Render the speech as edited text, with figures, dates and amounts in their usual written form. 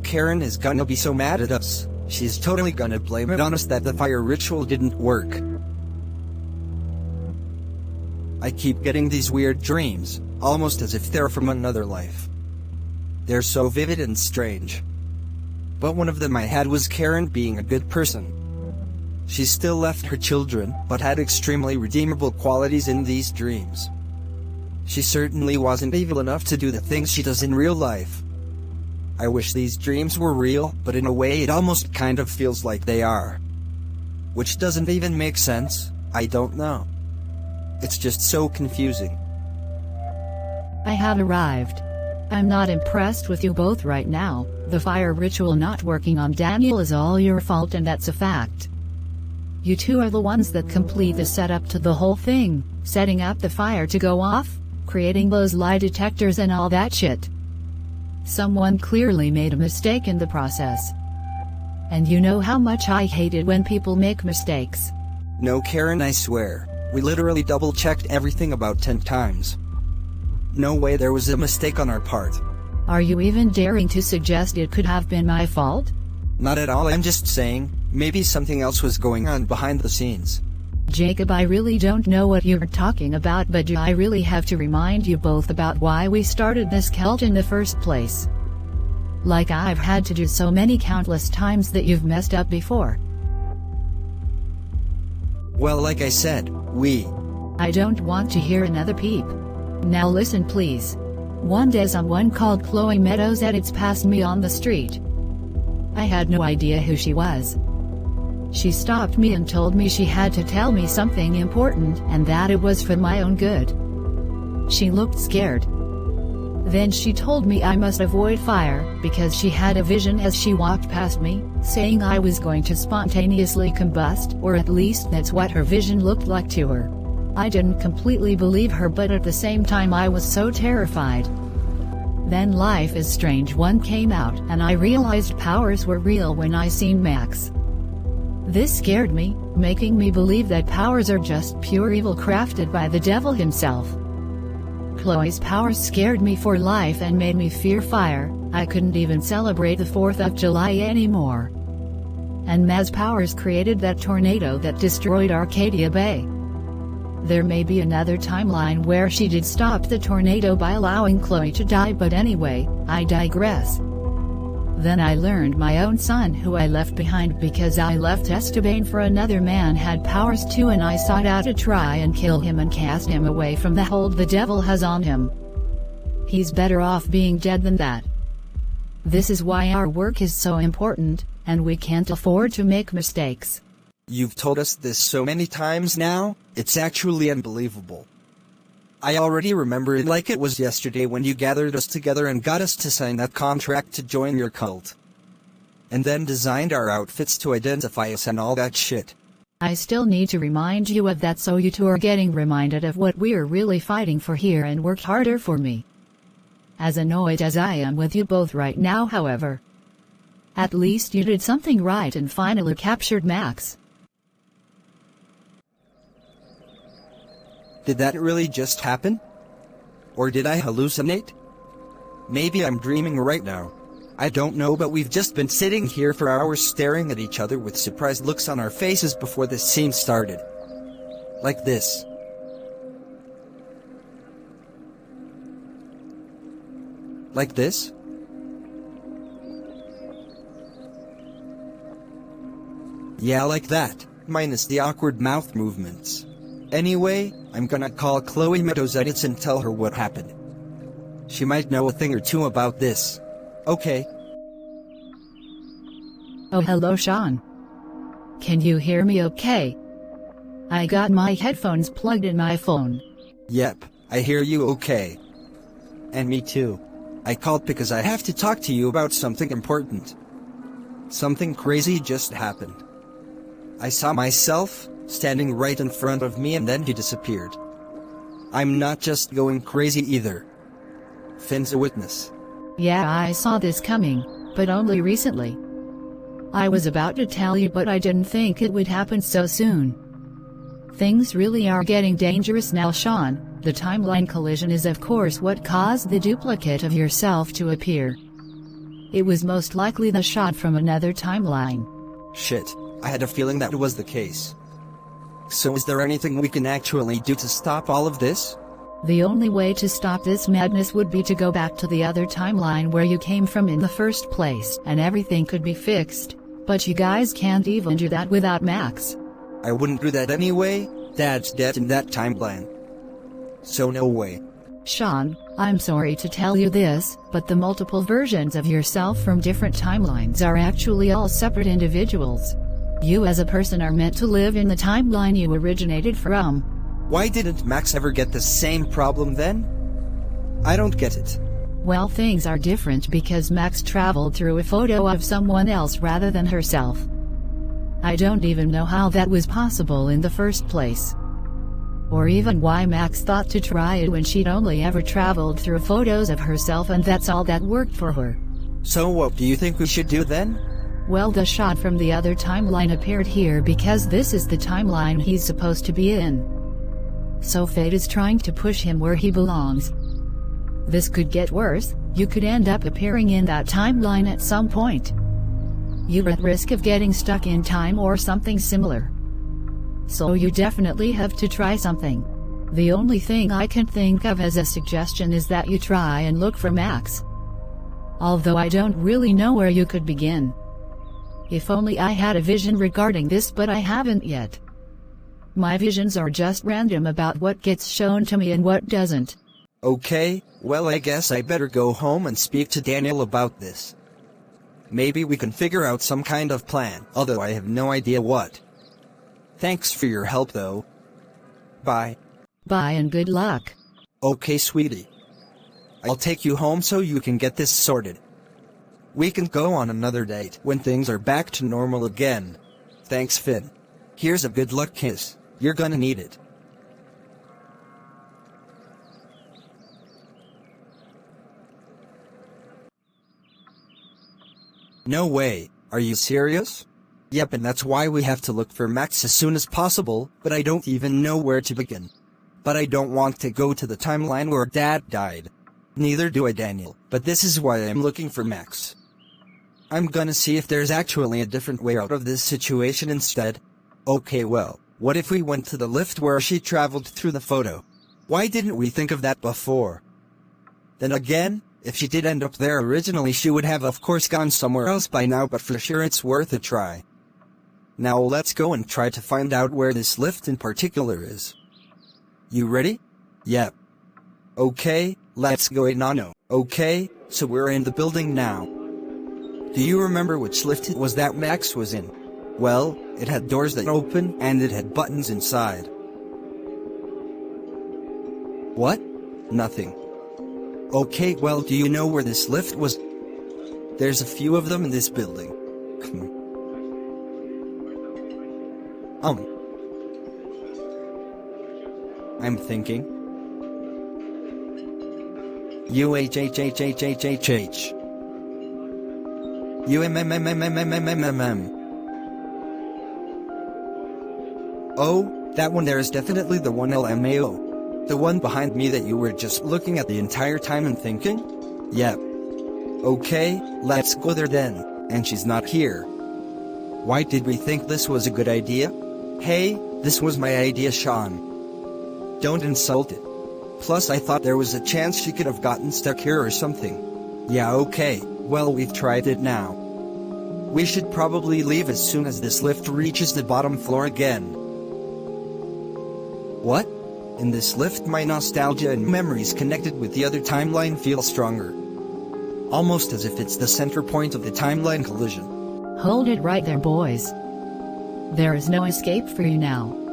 Karen is gonna be so mad at us. She's totally gonna blame it on us that the fire ritual didn't work. I keep getting these weird dreams, almost as if they're from another life. They're so vivid and strange. But one of them I had was Karen being a good person. She still left her children, but had extremely redeemable qualities in these dreams. She certainly wasn't evil enough to do the things she does in real life. I wish these dreams were real, but in a way it almost kind of feels like they are. Which doesn't even make sense, I don't know. It's just so confusing. I have arrived. I'm not impressed with you both right now. The fire ritual not working on Daniel is all your fault, and that's a fact. You two are the ones that complete the setup to the whole thing, setting up the fire to go off, creating those lie detectors and all that shit. Someone clearly made a mistake in the process. And you know how much I hate it when people make mistakes. No, Karen, I swear. We literally double-checked everything about 10 times. No way there was a mistake on our part. Are you even daring to suggest it could have been my fault? Not at all, I'm just saying, maybe something else was going on behind the scenes. Jacob, I really don't know what you're talking about, but I really have to remind you both about why we started this cult in the first place. Like I've had to do so many countless times that you've messed up before. Well, like I said, I don't want to hear another peep. Now listen please. One day someone called ChloeMeadowsEdits passed me on the street. I had no idea who she was. She stopped me and told me she had to tell me something important and that it was for my own good. She looked scared. Then she told me I must avoid fire, because she had a vision as she walked past me, saying I was going to spontaneously combust, or at least that's what her vision looked like to her. I didn't completely believe her, but at the same time I was so terrified. Then Life is Strange 1 came out and I realized powers were real when I seen Max. This scared me, making me believe that powers are just pure evil crafted by the devil himself. Chloe's powers scared me for life and made me fear fire. I couldn't even celebrate the 4th of July anymore. And Maz's powers created that tornado that destroyed Arcadia Bay. There may be another timeline where she did stop the tornado by allowing Chloe to die, but anyway, I digress. Then I learned my own son, who I left behind because I left Esteban for another man, had powers too, and I sought out to try and kill him and cast him away from the hold the devil has on him. He's better off being dead than that. This is why our work is so important, and we can't afford to make mistakes. You've told us this so many times now, it's actually unbelievable. I already remember it like it was yesterday when you gathered us together and got us to sign that contract to join your cult. And then designed our outfits to identify us and all that shit. I still need to remind you of that so you two are getting reminded of what we're really fighting for here and work harder for me. As annoyed as I am with you both right now, however, at least you did something right and finally captured Max. Did that really just happen? Or did I hallucinate? Maybe I'm dreaming right now. I don't know, but we've just been sitting here for hours staring at each other with surprised looks on our faces before this scene started. Like this. Like this? Yeah, like that, minus the awkward mouth movements. Anyway, I'm gonna call ChloeMeadowsEdits and tell her what happened. She might know a thing or two about this. Okay. Oh, hello Sean. Can you hear me okay? I got my headphones plugged in my phone. Yep, I hear you okay. And me too. I called because I have to talk to you about something important. Something crazy just happened. I saw myself standing right in front of me and then he disappeared. I'm not just going crazy either. Finn's a witness. Yeah, I saw this coming, but only recently. I was about to tell you, but I didn't think it would happen so soon. Things really are getting dangerous now, Sean. The timeline collision is of course what caused the duplicate of yourself to appear. It was most likely the shot from another timeline. Shit, I had a feeling that was the case. So is there anything we can actually do to stop all of this? The only way to stop this madness would be to go back to the other timeline where you came from in the first place, and everything could be fixed. But you guys can't even do that without Max. I wouldn't do that anyway. Dad's dead in that timeline. So no way. Sean, I'm sorry to tell you this, but the multiple versions of yourself from different timelines are actually all separate individuals. You as a person are meant to live in the timeline you originated from. Why didn't Max ever get the same problem then? I don't get it. Well, things are different because Max traveled through a photo of someone else rather than herself. I don't even know how that was possible in the first place. Or even why Max thought to try it when she'd only ever traveled through photos of herself and that's all that worked for her. So what do you think we should do then? Well, the shot from the other timeline appeared here because this is the timeline he's supposed to be in. So fate is trying to push him where he belongs. This could get worse. You could end up appearing in that timeline at some point. You're at risk of getting stuck in time or something similar. So you definitely have to try something. The only thing I can think of as a suggestion is that you try and look for Max. Although I don't really know where you could begin. If only I had a vision regarding this, but I haven't yet. My visions are just random about what gets shown to me and what doesn't. Okay, well I guess I better go home and speak to Daniel about this. Maybe we can figure out some kind of plan, although I have no idea what. Thanks for your help though. Bye. Bye and good luck. Okay, sweetie. I'll take you home so you can get this sorted. We can go on another date when things are back to normal again. Thanks, Finn. Here's a good luck kiss. You're gonna need it. No way. Are you serious? Yep, and that's why we have to look for Max as soon as possible, but I don't even know where to begin. But I don't want to go to the timeline where Dad died. Neither do I, Daniel, but this is why I'm looking for Max. I'm gonna see if there's actually a different way out of this situation instead. Okay, well, what if we went to the lift where she traveled through the photo? Why didn't we think of that before? Then again, if she did end up there originally, she would have of course gone somewhere else by now, but for sure it's worth a try. Now let's go and try to find out where this lift in particular is. You ready? Yep. Okay, let's go, Nano. Okay, so we're in the building now. Do you remember which lift it was that Max was in? Well, it had doors that open and it had buttons inside. What? Nothing. Okay, well, do you know where this lift was? There's a few of them in this building. I'm thinking. UHHHHHHH. UMMMMMMMMMM. Oh, that one there is definitely the one LMAO. The one behind me that you were just looking at the entire time and thinking? Yep. Okay, let's go there then, and she's not here. Why did we think this was a good idea? Hey, this was my idea, Sean. Don't insult it. Plus I thought there was a chance she could have gotten stuck here or something. Yeah, okay, well, we've tried it now. We should probably leave as soon as this lift reaches the bottom floor again. What? In this lift my nostalgia and memories connected with the other timeline feel stronger. Almost as if it's the center point of the timeline collision. Hold it right there, boys. There is no escape for you now.